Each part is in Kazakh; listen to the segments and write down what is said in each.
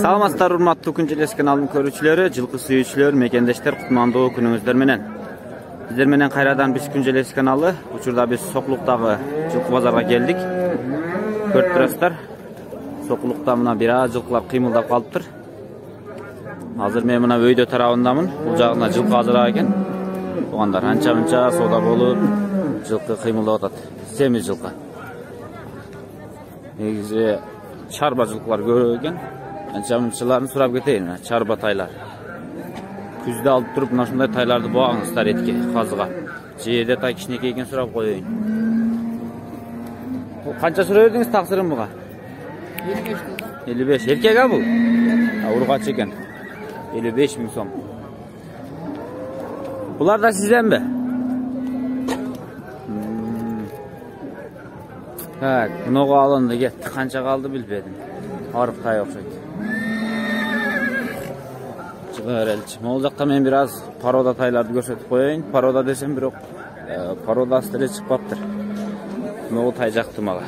Саламатсыздар, урматтуу Күн Желеси каналынын көрүүчүлөрү, жылкы сүйүүчүлөр, мекендештер, кутмандуу күнүңүздөр менен. Сиздер менен кайрадан биз Күн Желеси каналы. Учурда биз Сокулуктагы жылкы базарга келдик. Көрүп турасыздар. Сокулукта мына бир аз жылкылар кыймылдап калыптыр. Азыр мен мына өйдө тарабындамын. Бул жагында жылкы азыраак экен. Туугандар, анча-мынча соода болуп, жылкы кыймылдап атат. Семиз жылкы. Негизи чарба жылкылар көп экен. Анча-мынчаларын сурап кетейин, чарба тайлар. Күздө алып туруп, мына ушундай тайларды буагыңыздар этке, казыга. Жээде тай кичинекей экен сурап коеюн. Канча сурап бердиңиз таксырын буга? 55. Эркек а бул? Ургач экен. 55 миң сом. Булар да сизденби? Так, мынага алынды кетти. Канча калды билбедим. Арык тай окшойт. Могул жакта мен бир аз порода тайларды көрсөтүп коеюн. Порода десем бирок породасы деле чыкпаптыр. Могул тай жакты мага.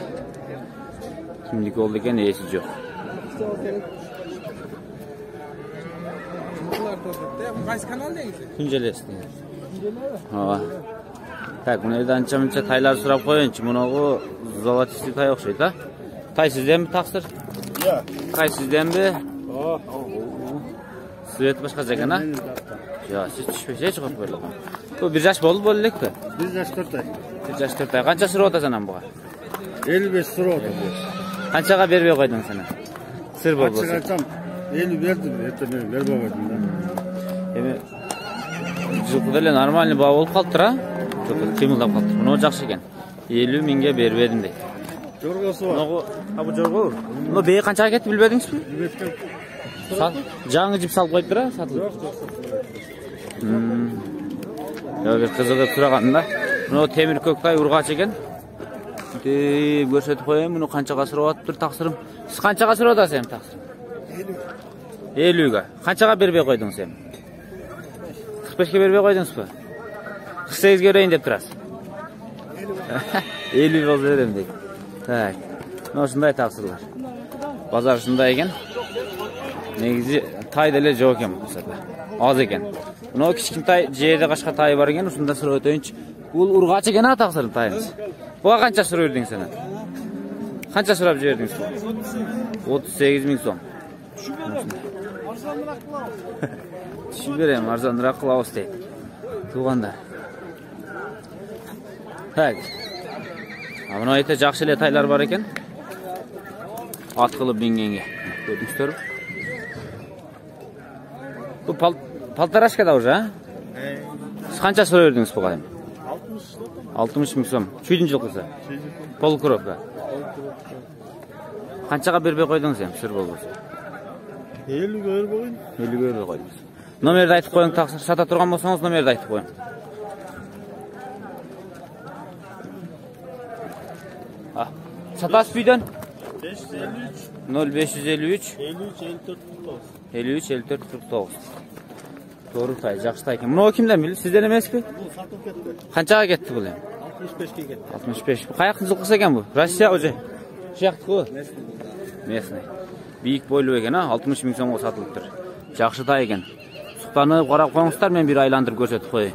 Кимдики болду экен эси жок. Кайсы канал деңиз? Күн Желеси. Ооба. Так, мына жерде анча-мынча тайлар сурап коеюнчу. Мунагу золотистый тай окшойт, а? Тай сизденби таксыр? Тай сизденби? Свет башкача экен, а? Жок, сиз түшпөсө эч коркпой элек. Бул 1 жаш болду элекпи? 1 жаш 4 ай. 1 жаш 4 ай. Канча сурап атасың ан буга? 55 сурап атам. Канчага бербей койдуң сен? Сыр болбосо. Ачык айтсам 50 бердим, эртең мен бербей койдум да. Эми жылкы деле нормальный баа болуп калыптыр, а? Жылкы кыймылдап калыптыр. Муну жакшы экен. 50 миңге бербедим дейт. Жоргосу бар. Муну абы жорго. Муну бээ канчага кетти билбедиңизби? Билбедим. Жаңы жип салып койуптур, а? Сатылып. Жок, бир кызыгып сураган да. Муну темир көк тай ургач экен. Көрсөтүп коеюн, муну канчага сурап атыптыр таксырым. Сиз канчага сурап атасыз эми таксыр? 50. 50га. Канчага бербей койдуң сен? 45ке бербей койдуңузбу? 48ге берейин деп турасыз. 50 болсо берем дейт. Так. Мына ушундай таксырлар. Базар ушундай экен. Негизи тай деле жок экен бусада. Аз экен. Мына кичкентай жээде кашка тай бар экен, ушунда сурап өтөйүнчү. Бул ургач экен, а таксырым тайыңыз. Буга канча сурап бердиң сен? Канча сурап жибердиңиз? 38 миң сом. Түшүп берем, арзаныраак кылабыз дейт. Туугандар. Так. Мына жерде жакшы эле тайлар бар экен. Ат кылып мингенге. Көрдүңүздөрбү? Бул полторашкада уже, а? Сиз канча сурап бердиңиз буга эми? 60 миң сом. Чүйдүн жылкысы? Полукровка. Канчага бербей койдуңуз эми, сыр болбосо? 50ге бербей койдум. 50ге бербей койдуңуз. Номерди айтып коюң, таксыр сата турган болсоңуз номерди айтып коюң. Сатасыз үйдөн? 0553 53 54 49. Doğru tay, жақсы тай екен. Мынау кимден бил? Сизден эмеспи? Бул сатылып кетти. Канчага кетти бул эми? 65ке кетти. 65. Бу каяктын жылкысы экен бу? Россия уже. Шияктыкы? Местный. Бийик бойлуу экен, а? 60 миң сомго сатылыптыр. Жакшы тай экен. Суктанып карап коюңуздар, мен бир айландырып көрсөтүп коеюн.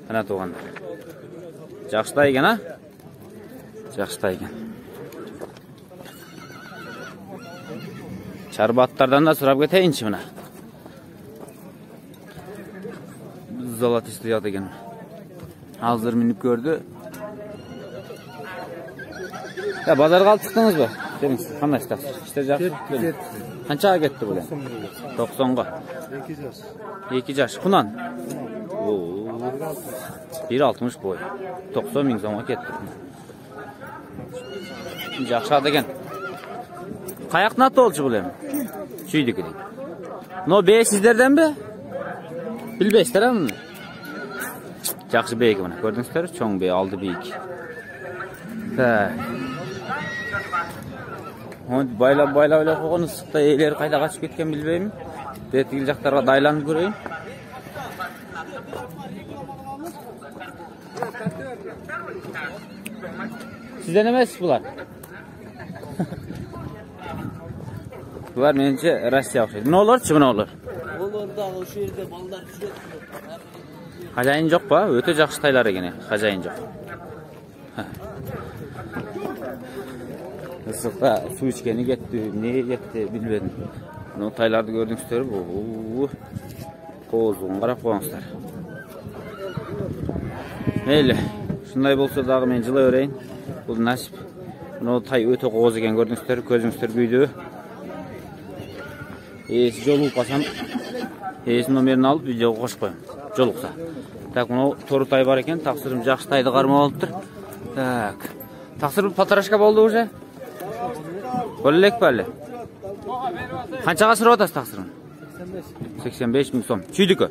Ana tуугандар. Жакшы тай экен, а? Жакшы тай экен. Чарбаттардан да сурап кетейинчи мына. Золотистый ат экен. Азыр минип көрдү. Ya bазарга алып чыктыңызбы? Деңиз, кандай таксыр? Иштер жакшы. Канчага кетти бул? 90га. 2 жаш. 2 жаш. Кунан? 1.60 boy. 90 ming so'mga ketdi. Жакшы ат экен. Каяктын аты болчу бул эми? Чүйдүкү дейт. Но бээ сиздерденби? Билбейсиздер а муну? Жакшы бээ экен мына. Көрдүңүздөрбү? Чоң бээ, алды бийик. Байлап эле койгон ысыкта ээлери кайда качып кеткен билбейм. Тетиги жактарга дайланып көрөйүн. Sizden emas bular. Bular menimce Rossiya o'xshaydi. Ne olur, ne olur? Olardağı o şehirde ballar düşüyor. Hacayın yok ba, öte жақсы taylar ekan, hacayın yok. Isıqda su içkeni getdi, ne getdi bilmedim. Bunu taylarda gördüңүздөр, bu kozun qarab qo'yingizlar. Meyli, shunday bo'lsa dagı men jila öreyin. Bu nasip. Bunu tay öte qo'z ekan gördüңүздөр, ko'züңүzдөр kuydu. Jolup qasam, nomerini alıp videoga qo'shib qo'yam. Joluqsa. Tak, bunu to'ri tay bar ekan, taqsirim жақсы taydı qarmab olibdir. Tak. Taqsir patarashka bo'ldi уже. Qo'llek balle. Qanchaga sirib otasiz taqsirini? 85 ming so'm. Chuydiki.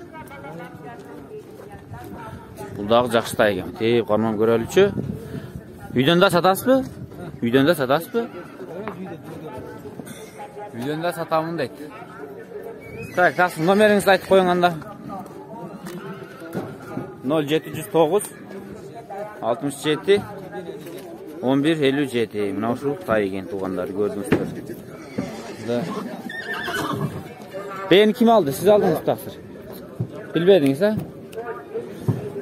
Bu dagı жақсы tay ekan. Tep qarmam ko'ralichi. Uydanda satasizmi? Uydanda satasizmi? Uydanda satamın deydi. Tak, taqsir nomeringizni aytib qo'ying anda. 0709 67 11 57. Mana shu tay ekan tuğanlar gördüңүздөр. Beni kim aldı? Siz aldınız taqsir. Bilmediniz ha?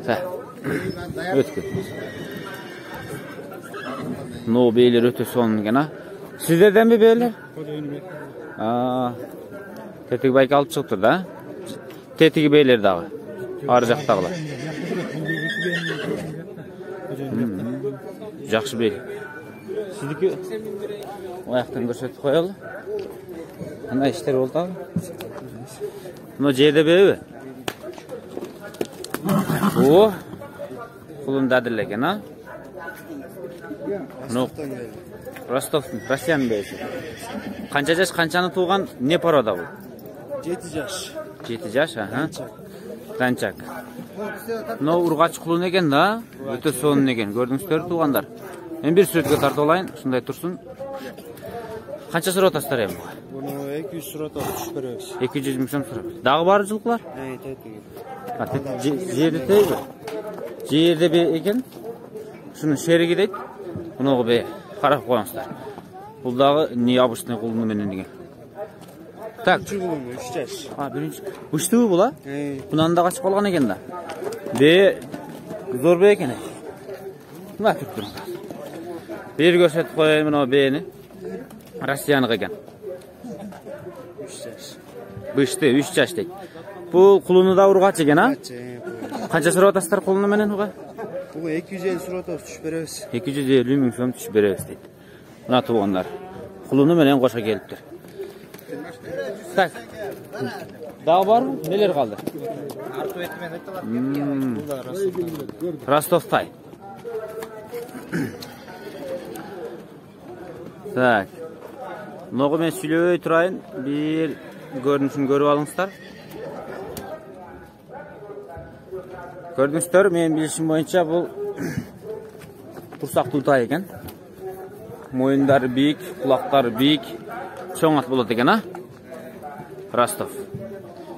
Ha. Ötkü. No beyler öte sonun gene. Sizlerden mi beyler? Tetik bayka alıp çıktır da. Tetiki beyler dağı. Arıcaktağılar. Жақсы bey. Sizdeki o ayaktan gösterip koyalım. Ana işler oldu abi. Bunu C'de bey. O kulun dadırleken ha. No. Rostov, Russiyan beysi. Qancha yaş, qanchani tug'an, ne paroda bu? 7 yaş. 7 yaş, aha. Qanchak. No urg'ach qulun ekan da, o'ta so'nin ekan. Ko'rdingizlar tug'anlar. Men bir suratga tartib olayın, shunday tursin. Qancha so'rab otasizlar ham bu? Bunu 200 surat tushib beramiz. 200 ming so'm so'rab. Dag'i bor jilqlar? Yerda teydi. Yerda be ekan. Shuni sherigi deydi. Buni be qarab qo'yingizlar. Bu dag'i neobычный qulun menen degan. Tak. 3 yaş. Ha, birinchi. Ushtu bu la? Bundan da qaçib qolgan ekan da. Be zo'r be ekan. Nima turibdi? Bir ko'rsatib qo'yayım mana beni. Rossiyani qilgan. 3 yaş. Bishti 3 yoshlik. Bu quluni da urg'ach ekan ha? Qancha so'rab otasizlar quluni menen buga? Bu 250 surat tushib beramiz. 250 ming so'm tushib beramiz deydi. Mana tuğanlar. Quluni menen qo'sha kelibdir. Tak. Daha var mı? Neler kaldı? Rostov tay. Tak. Noğu men söylöy turayın. Bir görünüşünü görüp alыңыздар. Gördüңүздөр, men bilişim boyunca bu tursaqlı tay ekan. Moyunlar büyük, kulaklar büyük. Çoğun at болады ekan ha? Rostov.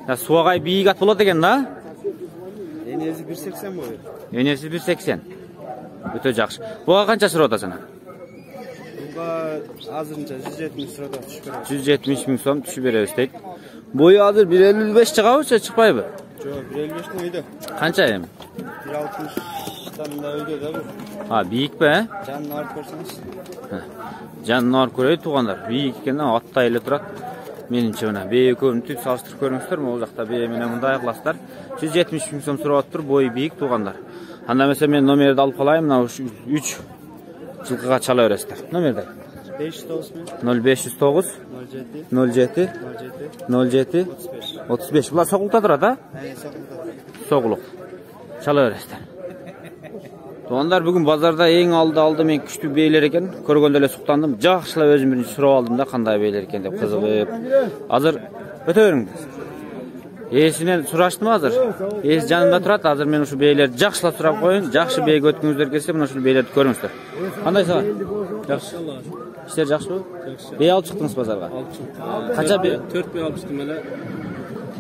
Ya suagay büyük at болады ekan da? Enesi 1.80 boyu. Enesi 1.80. Öte жақсы. Buğa qancha so'rab otasan? Buga azırınca 170 surat tushib beramiz. 170 ming so'm tushib beramiz deydi. Boyu hozir 1.55 chiqaversa chiqmaymi? Yo'q, 1.55 uyda. Qancha ham? 1.60 dan da uyda da bu. Ha, büyük be. Canını arıp ko'rsangiz. Canlar ko'ray tuğanlar. Büyük ekandan attayla turadi. Menimcha mana bey ko'rni tut solishtirib ko'ringizlar. O yoqda bey meni bunday qilasizlar. 170 ming so'm so'rab tur, bo'yi büyük tuğanlar. Anda mesela men nomerni olib qolayım. Mana shu 3 yilqiga chalaverasizlar. Nomerda 509 07 07 35. Bular so'qliqda turadi, ha? So'qliq. Chalaverasizlar. Tuğanlar bugün pazarda eng aldı men küçük beyler ekan. Ko'rganda ele suqtandim. Yaxshilab o'zim birinchi so'rab oldim da qanday beyler ekan deb qiziqib. Hozir o'tavering. Esini so'rashdim hozir. Es janimda turadi. Hozir men shu beyler yaxshilab so'rab qo'yin. Yaxshi beyga o'tguningizlar kelsa, mana shu beylerni ko'ringizlar. Qanday sa'vat? Yaxshi. İşler yaxshimi? Bey olib chiqdingiz bozorga? Olib chiqdim. Qancha bey? 4 bey olib chiqdim, mana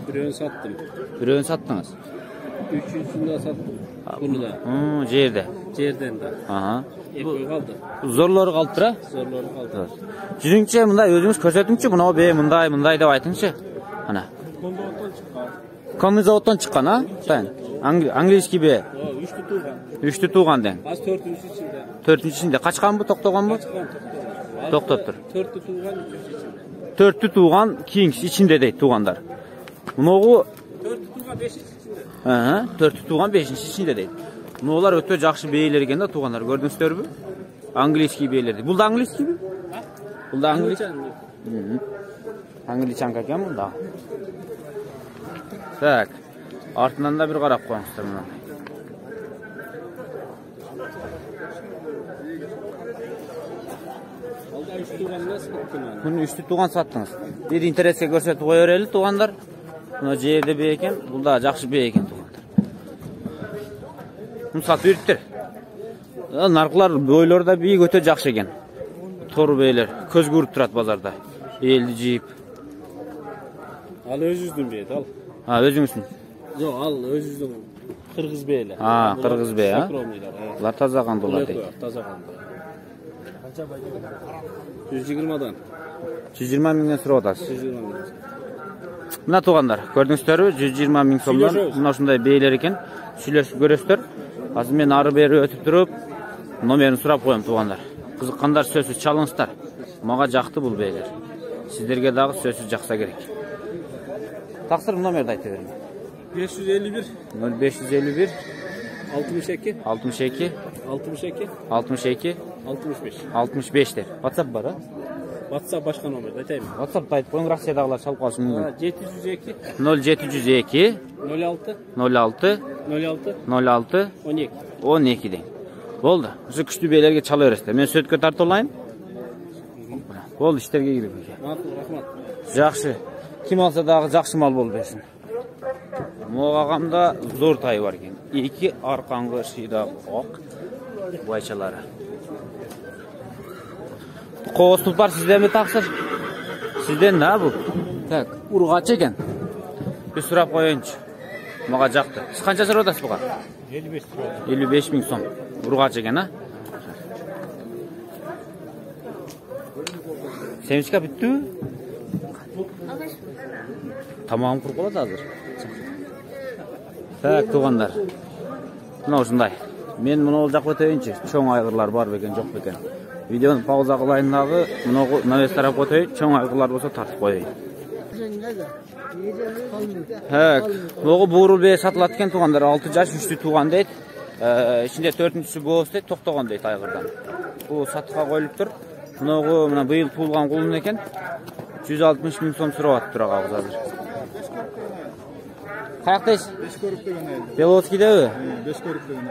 birini sotdim. Birini sotdingiz. Üçüncüsünde sattık. Bunu da. Жерде. Жерden de. Aha. Ekoy kaldı. Зорлору калып тура? Zorları kaldı. Жүзүңчү мындай өзүңүз көрсөтүңчү, мына бе мындай деп айтыңчы. Ана. Kondoğuttan çıkar. Комизаводдон чыккан, а? Тайын. Английский бе. Üçlü tuğan. Үчтү тууган дең. Az törtüncü içinde. Төртүнчүсүндө качканбы, токтогонбу? Çıkan toplar. Токтоптур. Törtü tuğan üçüncü içinde. Төрттү тууган кийинкиси ичинде дейт туугандар. Муногу Törtü tuğan beşinci içinde. төрттү тууган бешинчи ичинде дейт. Мунулар өтө жакшы бээлер экен да туугандар, көрдүңүздөрбү? Английский бээлер. Бул да английскийби? Бул да английский. Англичанка экен бул да. Так. Артынан да бир карап коюңуздар мына. Alda üçlü tuğan nasıl tuttun? Күн үчтү тууган саттыңыз. Бир интереске көрсөтүп кое берели туугандар. Мына жерде бе экен, бул да жакшы бе экен туугандар. Муну сатып бериптир. Наркылар бойлору да бийик өтө жакшы экен. Тор бейлер көз көрүп турат базарда. Элди жийип. Al özüzdün beyt al. Өзүңүзсүн. Yok al özüzdün. Kırgız beyle. Кыргыз бе, а? Sakromiyler. Булар таза кандуулар дейт. Taza kandı. 120'dan. 120 миңден сурап атасыз. 120'dan. Мына туугандар, көрдүңүздөрбү? 120 миң сомдон мына ушундай бейлер экен. Сүйлөшүп көрөсүздөр. Азыр мен ары бери өтүп туруп, номерин сурап коем туугандар. Кызыккандар сөзсүз чалыңыздар. Мага жакты бул бейлер. Сиздерге дагы сөзсүз жакса керек. Таксыр номерди айтып бериң. 551 0551 62 62 62 62 65. 65 деп. WhatsApp бар, а? WhatsApp başka nomer айтайын. WhatsApp'ta айтып коюң, Россиядагылар чалып калышы мүмкүн. 702 0702 06 06 06 06 12. 12 deң. Болду. Ушу күчтүү бейлерге чала бересиздер. Мен сөткө тартып алайын. Болду, иштерге кирип. Рахмат. Жакшы. Ким алса дагы жакшы мал болуп берсин. Могагамда зор тай бар экен. Эки аркаңгы шыйда ок байчалары. Коос тутар сиздерби таксыр? Сизден да бул? Так, ургач экен. Бир сурап коеюнчу. Мага жакты. Сиз канча сурап атасыз буга? 55 lira. 55 миң сом. Ургач экен, а? Семечка бүттү? Тамагым куруп калат азыр. Так, туугандар. Мына ушундай. Мен муну жакка өтөйүнчү. Чоң айгырлар бар бекен, жок бекен. Видеону пауза кылайын дагы, муну навес тарап өтөйүн, чоң айгырлар болсо тартып коеюн. Так, могу буурул бээ сатылат экен туугандар, 6 жаш, 3 тууган дейт. Ичинде 4-сү боос дейт, токтогон дейт айгырдан. Бул сатыкка коюлуптур. Мунугу мына быйыл туулган кулун экен. 160 миң сом сурап атыптыр агабыз азыр. Каяктайсыз? Белоскидеби?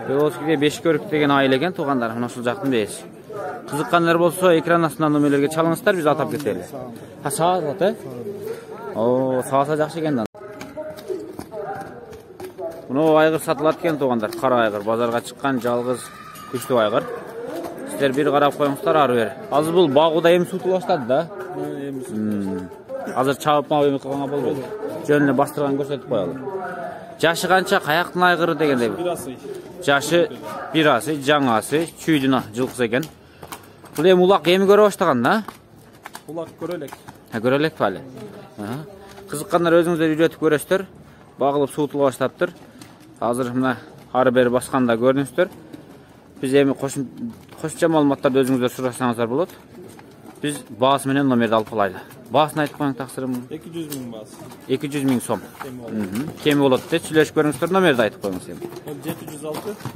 Белоскиде 5 көрүк деген айыл экен туугандар, мына ушул жактын бээси. Кызыккандар болсо экран астынан номерлерге чалыңыздар, биз атап кетели. Саат, э? О, сааса жакшы экен да. Мына айгыр сатылат экен туугандар, кара айгыр, базарга чыккан жалгыз күчтүү айгыр. Сиздер бир карап коюңуздар ары бери. Азыр бул багуда эми суту баштады да. Азыр чабып эме кылганга болбойт. Жөн эле бастырган көрсөтүп коелу. Жашы канча, каяктын айгыры дегенде? Жашы бирасы, жаңасы, чүйдүн жылкысы экен. Бул эми улак эми көрө баштаган да? Ulak görelek. Көрөлөк бали. Кызыккандар өзүңүздөр үйрөтүп көрөсүздөр. Багылып суутула баштаптыр. Азыр мына ары бери басканда көрдүңүздөр. Биз эми кошумча маалыматтарды өзүңүздөр сурасаңыздар болот. Biz baas менен номерди алып калайлы. Баасын айтып коюң таксырым. 200 ming baas. 200 миң сом. Кеми болот деп сүйлөшүп көрүңүздөр, номерди айтып коюңуз эми.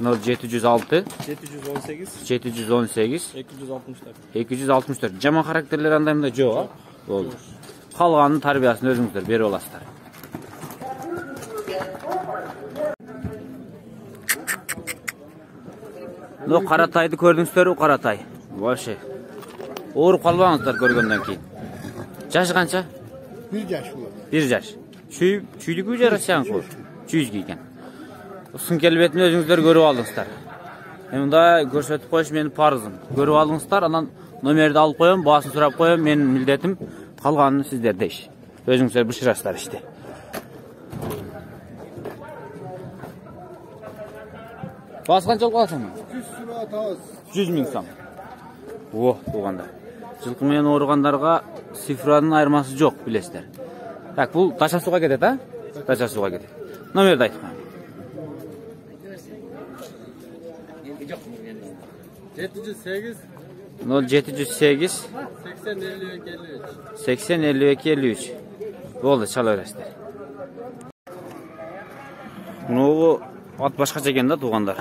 0706 0706 718 718 264. 264. Жаман характерлер андай мындай жок, а? Болду. Калганын тарбиясын өзүңүздөр берип аласыздар. Но каратайды көрдүңүздөрбү, каратай. Вообще. Ооруп калбаңыздар көргөндөн кийин. Жашы канча? 1 жаш болот. 1 жаш. Чүйдүкү же Россиянкы? Чүйдүк экен. Сын келбетин өзүңүздөр көрүп алдыңыздар. Эми мындай көрсөтүп коюш менин парызым. Көрүп алдыңыздар, анан номерди алып коем, баасын сурап коем, менин милдетим. Калганын сиздерде иш. Өзүңүздөр бышырасыздар ишти. Басқан жылқы алсаң? 100 сұры атауыз. 100 мың сом. О, туғанда. Жылқы мен орғандарға цифраның айырмасы жоқ, білесіздер. Так, бұл Таша суға кетеді, а? Таша суға кетеді. Номерді айтып қойыңыз. 708 0708 80 52 53. Болды, çala öresizler. Bunu at başkaça eкен да, туғандар.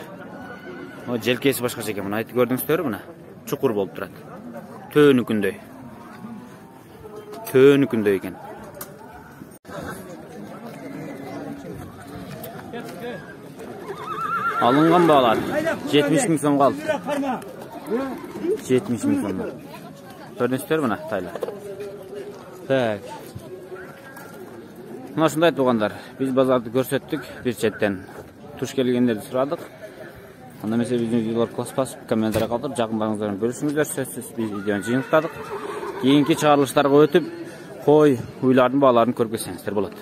O желкесі başkaça eкен. Bunu айтып көрдіңіздер мұны? Çukur болып тұрады. Төнікіндей екен. Алынған бағалар 70 мың сом қалды. 70 мың сом. Көрдіңіздер мұны тайлар. Так. Мына шындай туғандар. Біз базарды көрсеттік. Bir четтен туш келгендерді сұрадық. Анда mesela bizim videolar класс басып, комментария қалдырып, жақындарыңыздармен бөлісіңіздер. Сөзсіз біз видеоны жиынтықтадық. Кейінгі чығарылыштарға өтіп, қой, уйлардың бағаларын көріп келсеңіздер болады.